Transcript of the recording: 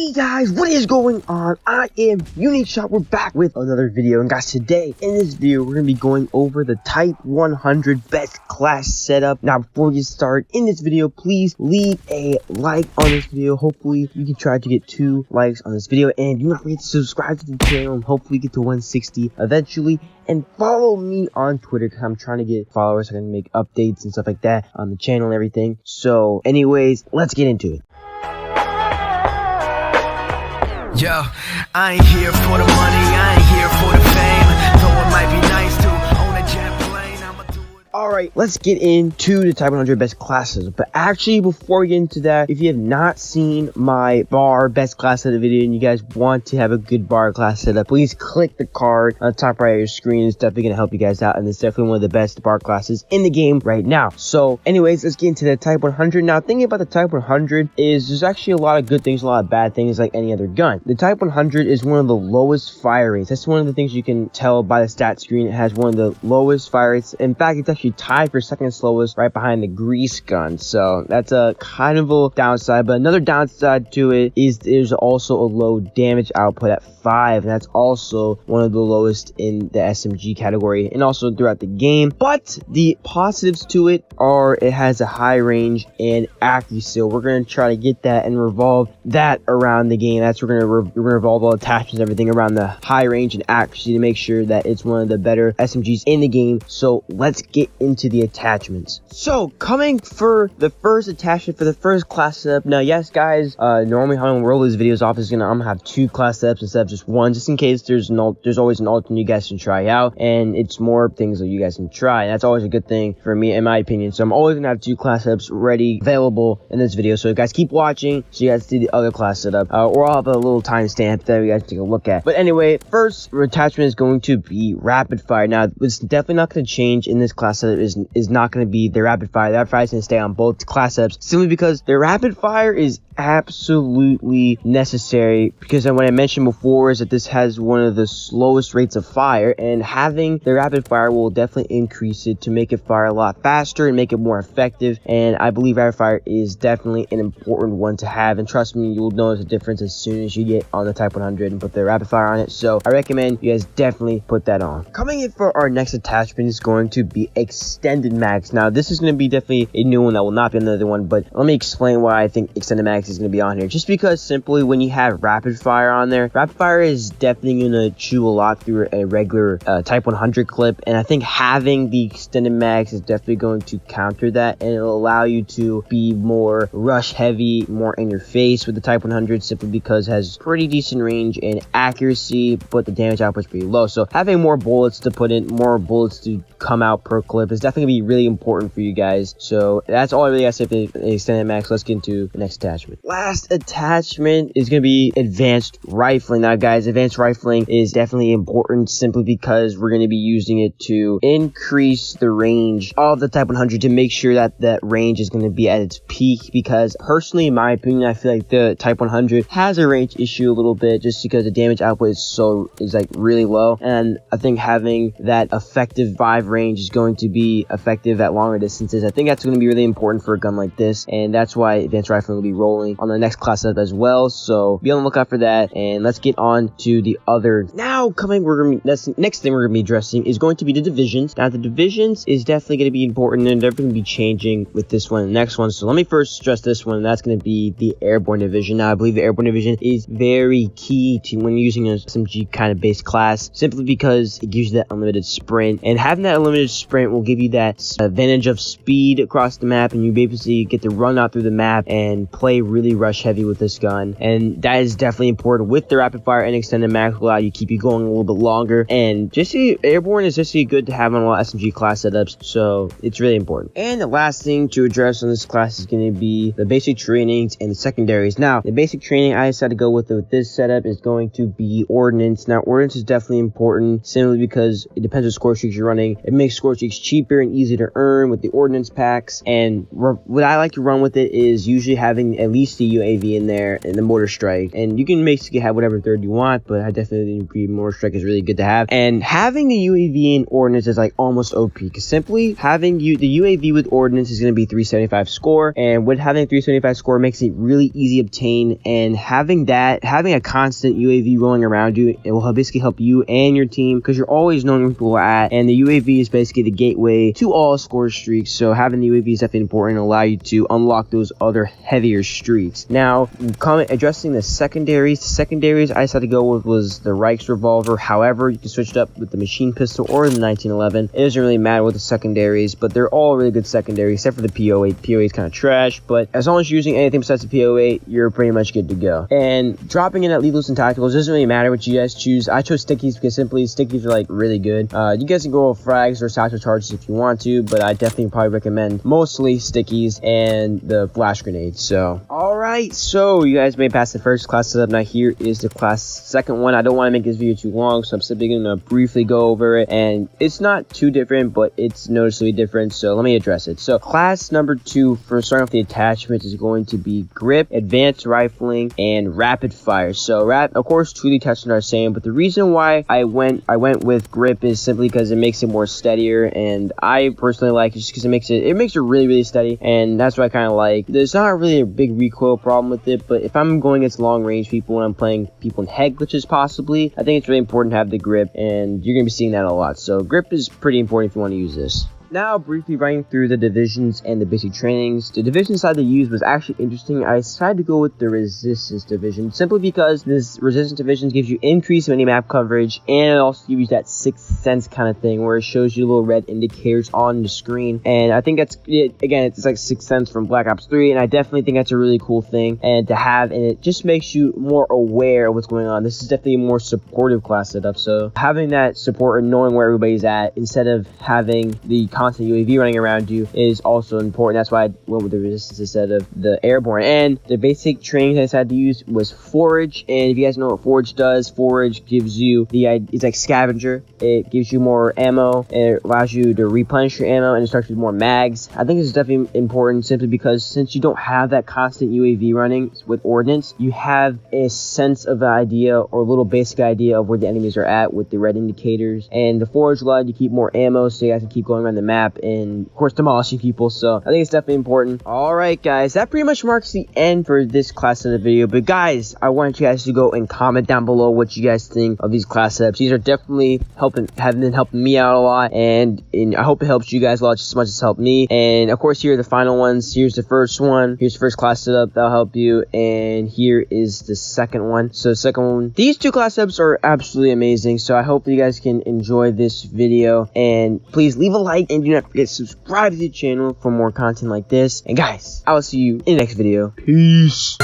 Hey guys, what is going on? I am Unique Shot. We're back with another video, and guys, today in this video we're gonna be going over the Type 100 best class setup. Now, before we get started in this video, please leave a like on this video. Hopefully you can try to get 2 likes on this video, and do not forget to subscribe to the channel and hopefully get to 160 eventually. And follow me on Twitter because I'm trying to get followers so I can make updates and stuff like that on the channel and everything. So anyways, let's get into it. Yo, I ain't here for the money, I ain't here for the fame. Though it might be nice to own a jet plane, I'ma do it. Alright, let's get into the Type 100 best classes. But actually, before we get into that, if you have not seen my bar best class setup video and you guys want to have a good bar class setup, please click the card on the top right of your screen. It's definitely going to help you guys out, and it's definitely one of the best bar classes in the game right now. So anyways, let's get into the Type 100. Now, thinking about the Type 100 is there's actually a lot of good things, a lot of bad things like any other gun. The Type 100 is one of the lowest fire rates. That's one of the things you can tell by the stat screen. It has one of the lowest fire rates. In fact, it's actually tied for second slowest right behind the grease gun. So that's a kind of a downside, but another downside to it is there's also a low damage output at 5, and that's also one of the lowest in the SMG category and also throughout the game. But the positives to it are it has a high range and accuracy, so we're going to try to get that and revolve that around the game. That's we're going to revolve all attachments and everything around the high range and accuracy to make sure that it's one of the better SMGs in the game. So let's get into the attachments. So coming for the first attachment for the first class setup. Now, yes guys, normally how I'm gonna roll these videos off is I'm gonna have 2 class setups instead of just 1, just in case there's always an alternate you guys can try out, and it's more things that you guys can try, and that's always a good thing for me in my opinion. So I'm always gonna have 2 class setups ready, available in this video, so you guys keep watching so you guys see the other class setup, or I'll have a little timestamp that you guys take a look at. But anyway, first attachment is going to be rapid fire. Now, it's definitely not going to change in this class setup. Is not going to be the rapid fire. The rapid fire is going to stay on both class setups simply because the rapid fire is absolutely necessary, because what I mentioned before is that this has one of the slowest rates of fire, and having the rapid fire will definitely increase it to make it fire a lot faster and make it more effective. And I believe rapid fire is definitely an important one to have, and trust me, you'll notice a difference as soon as you get on the Type 100 and put the rapid fire on it. So I recommend you guys definitely put that on. Coming in for our next attachment is going to be extended mags. Now, this is going to be definitely a new one that will not be another one, but let me explain why I think extended mags is going to be on here. Just because simply when you have rapid fire on there, rapid fire is definitely going to chew a lot through a regular Type 100 clip, and I think having the extended mags is definitely going to counter that, and it'll allow you to be more rush heavy, more in your face with the Type 100, simply because it has pretty decent range and accuracy, but the damage output is pretty low. So having more bullets to put in, more bullets to come out per clip is definitely going to be really important for you guys. So that's all I really got to say for the extended mags. Let's get into the next attachment. Last attachment is going to be advanced rifling. Now guys, advanced rifling is definitely important simply because we're going to be using it to increase the range of the Type 100 to make sure that that range is going to be at its peak, because personally, in my opinion, I feel like the Type 100 has a range issue a little bit just because the damage output is like really low, and I think having that effective 5 range is going to be effective at longer distances. I think that's going to be really important for a gun like this, and that's why advanced rifling will be rolling on the next class setup as well. So be on the lookout for that, and let's get on to the other. Now next thing we're going to be addressing is going to be the divisions. Now the divisions is definitely going to be important, and they're going to be changing with this one and the next one. So let me first stress this one, and that's going to be the airborne division. Now I believe the airborne division is very key to when using an SMG kind of base class, simply because it gives you that unlimited sprint, and having that unlimited sprint will give you that advantage of speed across the map, and you basically get to run out through the map and play really rush heavy with this gun. And that is definitely important with the rapid fire, and extended mags will allow you to keep you going a little bit longer. And just airborne is just good to have on a lot of SMG class setups, so it's really important. And the last thing to address on this class is going to be the basic trainings and the secondaries. Now the basic training I decided to go with this setup is going to be ordnance. Now ordnance is definitely important simply because it depends on score streaks you're running. It makes score streaks cheaper cheaper and easy to earn with the ordnance packs. And what I like to run with it is usually having at least the UAV in there and the mortar strike. And you can basically have whatever third you want, but I definitely agree mortar strike is really good to have. And having the UAV in ordnance is like almost OP, because simply having the UAV with ordnance is going to be 375 score, and with having a 375 score makes it really easy to obtain. And having a constant UAV rolling around you, it will basically help you and your team, because you're always knowing where people are at, and the UAV is basically the gateway to all score streaks. So having the UAV is definitely important to allow you to unlock those other heavier streaks. Now, addressing the secondaries I decided to go with was the Reichs revolver. However, you can switch it up with the machine pistol or the 1911. It doesn't really matter with the secondaries, but they're all really good secondaries except for the PO8. PO8 is kind of trash, but as long as you're using anything besides the PO8, you're pretty much good to go. And dropping in at legals and tacticals doesn't really matter what you guys choose. I chose stickies because simply stickies are like really good. You guys can go with frags or tactical charges if you want to, but I definitely probably recommend mostly stickies and the flash grenades. So alright, so you guys made past the first class setup. Now here is the second one. I don't want to make this video too long, so I'm simply going to briefly go over it, and it's not too different, but it's noticeably different, so let me address it. So class number 2, for starting off the attachments, is going to be grip, advanced rifling, and rapid fire. So of course 2 of the attachments are the same, but the reason why I went with grip is simply because it makes it more steadier, and I personally like it just because it makes it really, really steady, and that's what I kind of like. There's not really a big recoil problem with it, but if I'm going against long range people and I'm playing people in head glitches possibly, I think it's really important to have the grip, and you're going to be seeing that a lot. So grip is pretty important if you want to use this. Now, briefly running through the divisions and the basic trainings. The division side they used was actually interesting. I decided to go with the resistance division simply because this resistance division gives you increased mini-map coverage, and it also gives you that sixth sense kind of thing where it shows you little red indicators on the screen. And I think that's it. Again, it's like sixth sense from Black Ops 3, and I definitely think that's a really cool thing and to have, and it just makes you more aware of what's going on. This is definitely a more supportive class setup, so having that support and knowing where everybody's at instead of having the constant UAV running around you is also important. That's why I went with the resistance instead of the airborne. And the basic training I decided to use was forage. And if you guys know what forage does, forage gives you it's like scavenger. It gives you more ammo, and it allows you to replenish your ammo, and it starts with more mags. I think this is definitely important simply because since you don't have that constant UAV running with ordnance, you have a sense of an idea or a little basic idea of where the enemies are at with the red indicators. And the forage allowed you to keep more ammo so you guys can keep going around the map and of course demolishing people. So I think it's definitely important. Alright guys, that pretty much marks the end for this class of the video. But guys, I want you guys to go and comment down below what you guys think of these class setups. These are definitely have been helping me out a lot, and I hope it helps you guys a lot just as much as it's helped me. And of course here are the final ones. Here's the first one, here's the first class setup that'll help you, and here is the second one. So the second one, these 2 class setups are absolutely amazing, so I hope you guys can enjoy this video, and please leave a like and do not forget to subscribe to the channel for more content like this. And guys, I will see you in the next video. Peace.